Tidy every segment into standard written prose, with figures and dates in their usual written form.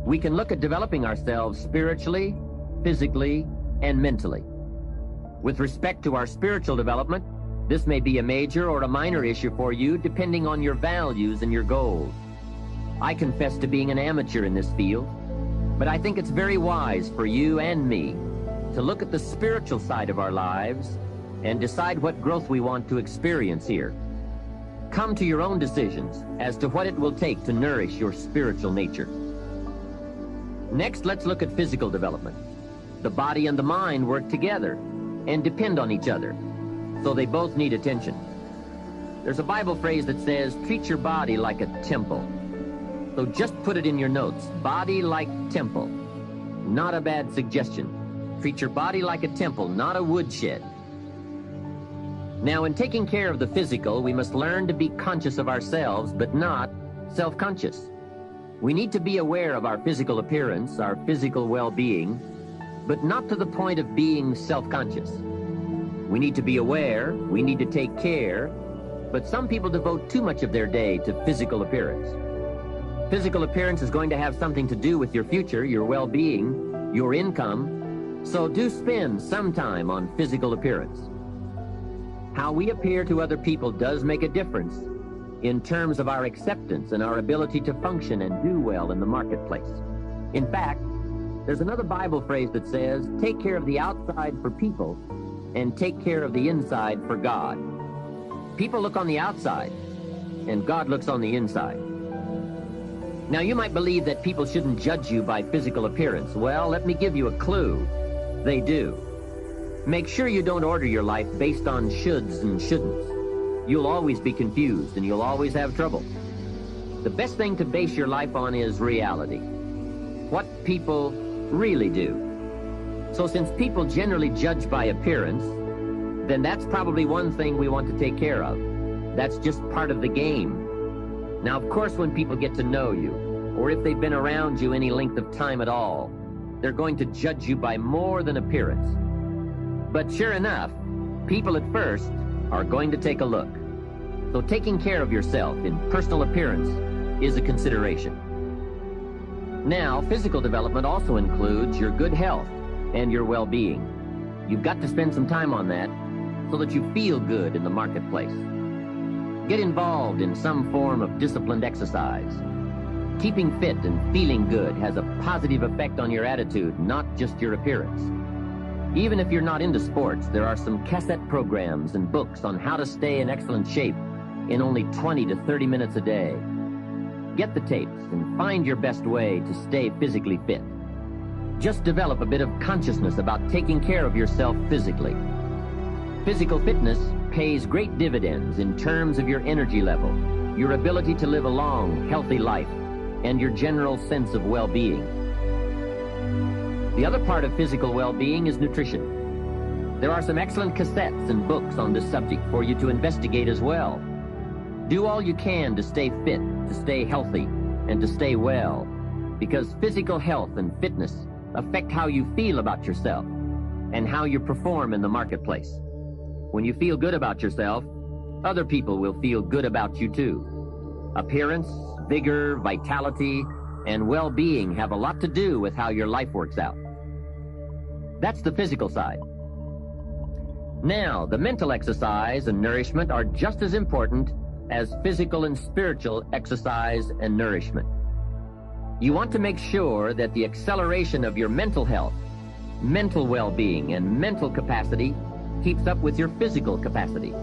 We can look at developing ourselves spiritually, physically, and mentally. With respect to our spiritual development, this may be a major or a minor issue for you depending on your values and your goals. I confess to being an amateur in this field, but I think it's very wise for you and me to look at the spiritual side of our lives and decide what growth we want to experience here. Come to your own decisions as to what it will take to nourish your spiritual nature. Next, let's look at physical development. The body and the mind work together and depend on each other, so they both need attention. There's a Bible phrase that says, treat your body like a temple. So just put it in your notes, body like temple. Not a bad suggestion. Treat your body like a temple, not a woodshed. Now, in taking care of the physical, we must learn to be conscious of ourselves, but not self-conscious. We need to be aware of our physical appearance, our physical well-being, but not to the point of being self-conscious. We need to be aware, we need to take care, but some people devote too much of their day to physical appearance. Physical appearance is going to have something to do with your future, your well-being, your income, so do spend some time on physical appearance. How we appear to other people does make a difference in terms of our acceptance and our ability to function and do well in the marketplace. In fact, there's another Bible phrase that says, take care of the outside for people and take care of the inside for God. People look on the outside and God looks on the inside. Now, you might believe that people shouldn't judge you by physical appearance. Well, let me give you a clue. They do. Make sure you don't order your life based on shoulds and shouldn'ts. You'll always be confused and you'll always have trouble. The best thing to base your life on is reality. What people really do. So since people generally judge by appearance, then that's probably one thing we want to take care of. That's just part of the game. Now, of course, when people get to know you, or if they've been around you any length of time at all, they're going to judge you by more than appearance. But sure enough, people at first are going to take a look. So taking care of yourself in personal appearance is a consideration. Now, physical development also includes your good health and your well-being. You've got to spend some time on that so that you feel good in the marketplace. Get involved in some form of disciplined exercise. Keeping fit and feeling good has a positive effect on your attitude, not just your appearance. Even if you're not into sports, there are some cassette programs and books on how to stay in excellent shape in only 20 to 30 minutes a day. Get the tapes and find your best way to stay physically fit. Just develop a bit of consciousness about taking care of yourself physically. Physical fitness pays great dividends in terms of your energy level, your ability to live a long, healthy life, and your general sense of well-being. The other part of physical well-being is nutrition. There are some excellent cassettes and books on this subject for you to investigate as well. Do all you can to stay fit, to stay healthy, and to stay well, because physical health and fitness affect how you feel about yourself and how you perform in the marketplace. When you feel good about yourself, other people will feel good about you too. Appearance, vigor, vitality, and well-being have a lot to do with how your life works out. That's the physical side. Now, the mental exercise and nourishment are just as important as physical and spiritual exercise and nourishment. You want to make sure that the acceleration of your mental health, mental well-being, and mental capacity keeps up with your physical capacity.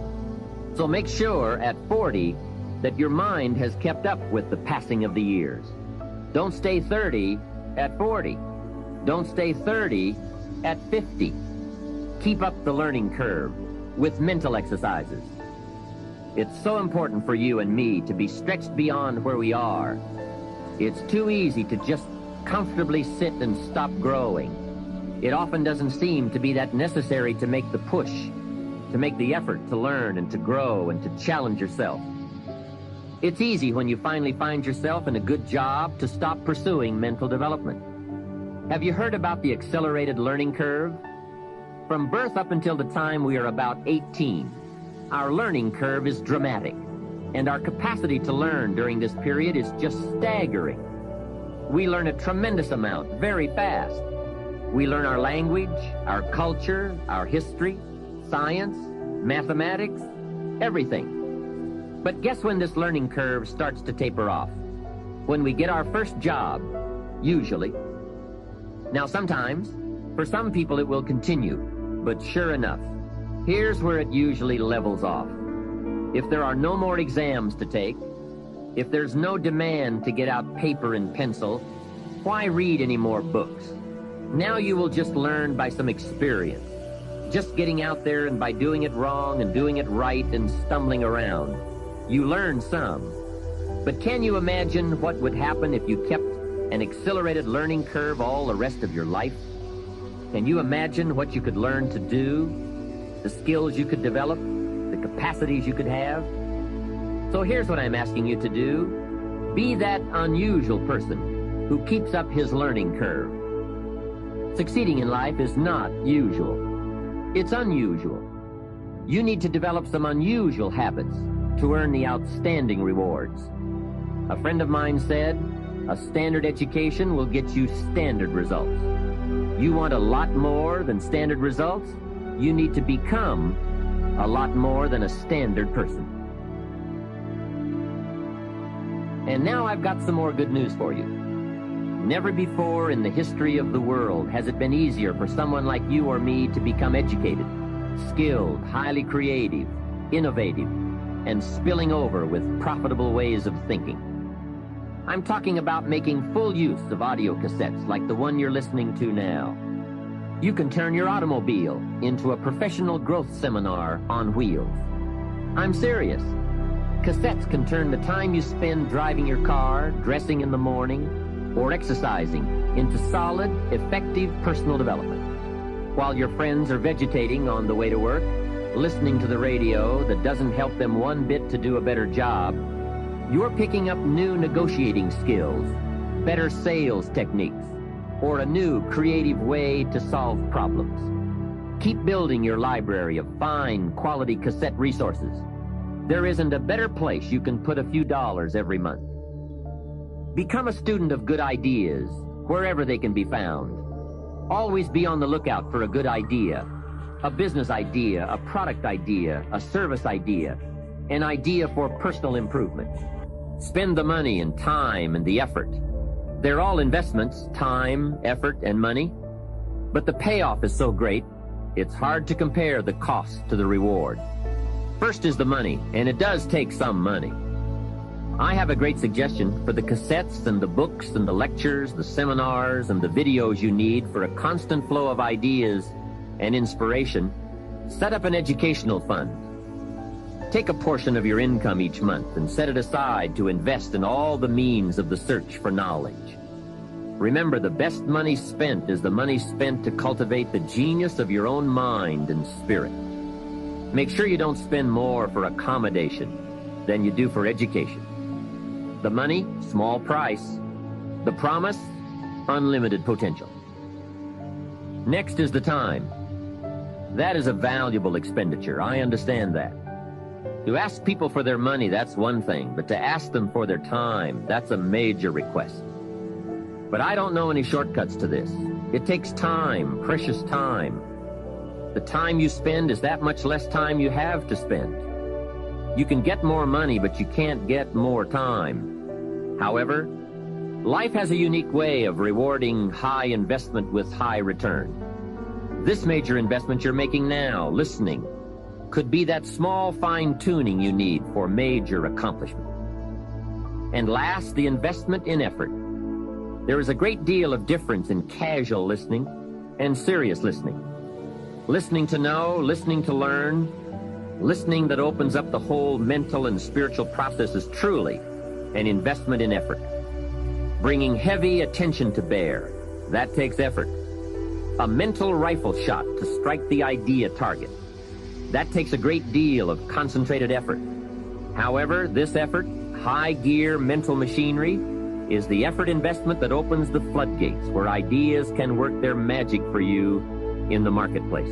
So make sure at 40 that your mind has kept up with the passing of the years. Don't stay 30 at 40. Don't stay 30 at 50. Keep up the learning curve with mental exercises. It's so important for you and me to be stretched beyond where we are. It's too easy to just comfortably sit and stop growing. It often doesn't seem to be that necessary to make the push, to make the effort to learn and to grow and to challenge yourself. It's easy when you finally find yourself in a good job to stop pursuing mental development. Have you heard about the accelerated learning curve? From birth up until the time we are about 18, our learning curve is dramatic, and our capacity to learn during this period is just staggering. We learn a tremendous amount very fast. We learn our language, our culture, our history, science, mathematics, everything. But guess when this learning curve starts to taper off? When we get our first job, usually. Now sometimes, for some people it will continue, but sure enough, here's where it usually levels off. If there are no more exams to take, if there's no demand to get out paper and pencil, why read any more books? Now you will just learn by some experience, just getting out there and by doing it wrong and doing it right and stumbling around. You learn some. But can you imagine what would happen if you kept an accelerated learning curve all the rest of your life? Can you imagine what you could learn to do, the skills you could develop, the capacities you could have? So here's what I'm asking you to do. Be that unusual person who keeps up his learning curve. Succeeding in life is not usual. It's unusual. You need to develop some unusual habits to earn the outstanding rewards. A friend of mine said, a standard education will get you standard results. You want a lot more than standard results? You need to become a lot more than a standard person. And now I've got some more good news for you. Never before in the history of the world has it been easier for someone like you or me to become educated, skilled, highly creative, innovative, and spilling over with profitable ways of thinking. I'm talking about making full use of audio cassettes like the one you're listening to now. You can turn your automobile into a professional growth seminar on wheels. I'm serious. Cassettes can turn the time you spend driving your car, dressing in the morning, or exercising into solid, effective personal development. While your friends are vegetating on the way to work, listening to the radio that doesn't help them one bit to do a better job, you're picking up new negotiating skills, better sales techniques, or a new creative way to solve problems. Keep building your library of fine, quality cassette resources. There isn't a better place you can put a few dollars every month. Become a student of good ideas, wherever they can be found. Always be on the lookout for a good idea, a business idea, a product idea, a service idea, an idea for personal improvement. Spend the money and time and the effort. They're all investments, time, effort, and money. But the payoff is so great, it's hard to compare the cost to the reward. First is the money, and it does take some money. I have a great suggestion for the cassettes and the books and the lectures, the seminars, and the videos you need for a constant flow of ideas and inspiration. Set up an educational fund. Take a portion of your income each month and set it aside to invest in all the means of the search for knowledge. Remember, the best money spent is the money spent to cultivate the genius of your own mind and spirit. Make sure you don't spend more for accommodation than you do for education. The money, small price. The promise, unlimited potential. Next is the time. That is a valuable expenditure. I understand that. To ask people for their money, that's one thing, but to ask them for their time, that's a major request. But I don't know any shortcuts to this. It takes time, precious time. The time you spend is that much less time you have to spend. You can get more money, but you can't get more time. However, life has a unique way of rewarding high investment with high return. This major investment you're making now, listening, could be that small fine-tuning you need for major accomplishment. And last, the investment in effort. There is a great deal of difference in casual listening and serious listening. Listening to know, listening to learn, listening that opens up the whole mental and spiritual process is truly an investment in effort. Bringing heavy attention to bear, that takes effort. A mental rifle shot to strike the idea target, that takes a great deal of concentrated effort. However, this effort, high-gear mental machinery, is the effort investment that opens the floodgates where ideas can work their magic for you in the marketplace.